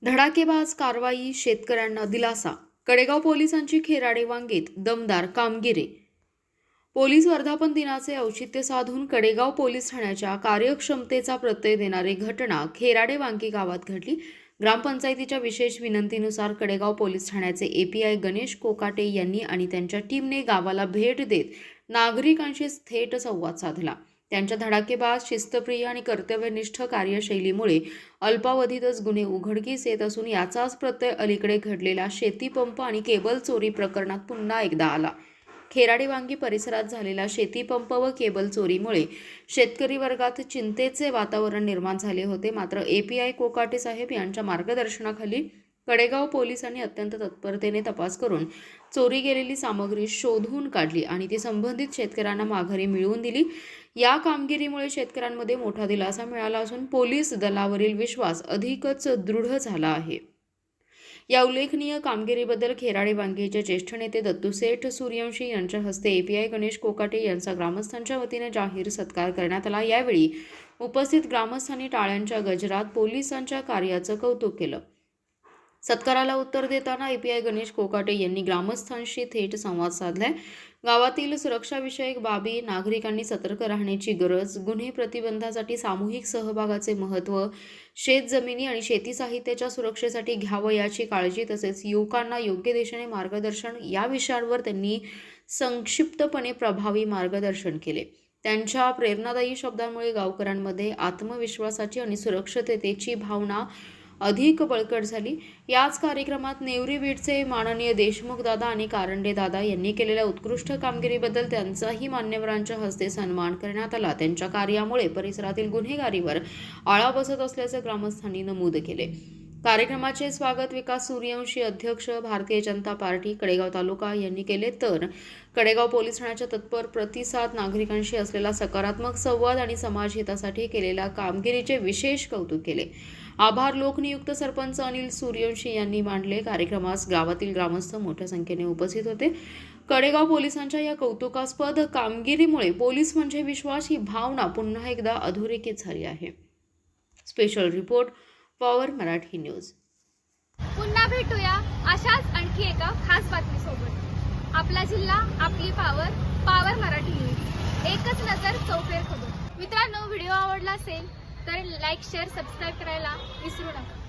धडाकेबाज कारवाई, शेतकऱ्यांना दिलासा. कडेगाव पोलिसांची खेराडे वांगीत दमदार कामगिरी. पोलीस वर्धापन दिनाचे औचित्य साधून कडेगाव पोलीस ठाण्याच्या कार्यक्षमतेचा प्रत्यय देणारी घटना खेराडे वांगी गावात घडली. ग्रामपंचायतीच्या विशेष विनंतीनुसार कडेगाव पोलीस ठाण्याचे एपीआय गणेश कोकाटे यांनी आणि त्यांच्या टीमने गावाला भेट देत नागरिकांशी थेट संवाद साधला. त्यांच्या धडाकेबाज, शिस्तप्रिय आणि कर्तव्यनिष्ठ कार्यशैलीमुळे अल्पावधीतच गुन्हे उघडकीस येत असून याचाच प्रत्यय अलीकडे घडलेल्या शेतीपंप आणि केबल चोरी प्रकरणात पुन्हा एकदा आला. खेराडे वांगी परिसरात झालेल्या शेतीपंप व केबल चोरीमुळे शेतकरी वर्गात चिंतेचे वातावरण निर्माण झाले होते. मात्र एपीआय कोकाटे साहेब यांच्या मार्गदर्शनाखाली कडेगाव पोलिसांनी अत्यंत तत्परतेने तपास करून चोरी गेलेली सामग्री शोधून काढली आणि ती संबंधित शेतकऱ्यांना माघारी मिळवून दिली. या कामगिरीमुळे शेतकऱ्यांमध्ये मोठा दिलासा मिळाला असून पोलीस दलावरील विश्वास अधिकच दृढ झाला आहे. या उल्लेखनीय कामगिरीबद्दल खेराडे वांगीचे ज्येष्ठ नेते दत्तूसेठ सूर्यवंशी यांच्या हस्ते एपीआय गणेश कोकाटे यांचा ग्रामस्थांच्या वतीने जाहीर सत्कार करण्यात आला. यावेळी उपस्थित ग्रामस्थांनी टाळ्यांच्या गजरात पोलिसांच्या कार्याचं कौतुक केलं. सत्काराला उत्तर देताना एपीआय गणेश कोकाटे यांनी ग्रामस्थांशी थेट संवाद साधलाय. गावातील सुरक्षाविषयक बाबी, नागरिकांनी सतर्क राहण्याची गरज, गुन्हे प्रतिबंधासाठी सामूहिक सहभागाचे महत्त्व, शेतजमिनी आणि शेती साहित्याच्या सुरक्षेसाठी घ्यावयाची काळजी तसेच युवकांना योग्य दिशेने मार्गदर्शन या विषयांवर त्यांनी संक्षिप्तपणे प्रभावी मार्गदर्शन केले. त्यांच्या प्रेरणादायी शब्दांमुळे गावकऱ्यांमध्ये आत्मविश्वासाची आणि सुरक्षिततेची भावना अधिक बळकट झाली. याच कार्यक्रमात नेवरी बीडचे माननीय देशमुख दादा आणि कारंडे दादा यांनी केलेल्या उत्कृष्ट कामगिरीबद्दल त्यांचाही मान्यवरांच्या हस्ते सन्मान करण्यात आला. त्यांच्या कार्यामुळे परिसरातील गुन्हेगारीवर आळा बसत असल्याचे ग्रामस्थांनी नमूद केले. कार्यक्रमाचे स्वागत विकास सूर्यवंशी, अध्यक्ष भारतीय जनता पार्टी कडेगाव तालुका यांनी केले, तर कडेगाव पोलीस ठाण्याच्या तत्पर प्रतिसाद, नागरिकांशी असलेला सकारात्मक संवाद आणि समाजहितासाठी केलेल्या कामगिरीचे विशेष कौतुक केले. आभार लोकनियुक्त सरपंच अनिल सूर्यवंशी यांनी मांडले. कार्यक्रमास गावातील ग्रामस्थ मोठ्या संख्येने उपस्थित होते. कडेगाव पोलिसांच्या या कौतुकास्पद कामगिरीमुळे पोलीस म्हणजे विश्वास ही भावना पुन्हा एकदा अधोरेखित झाली आहे. Special report, power Marathi news. पुन्हा भेटूया अशाच आणखी एका खास बातमीसोबत. आपला जिल्हा, आपली पॉवर, पॉवर मराठी न्यूज. एकच नजर चौफेर खबर. मित्रांनो, व्हिडिओ आवडला असेल तर लाईक, शेअर, सबस्क्राईब करायला विसरू नका.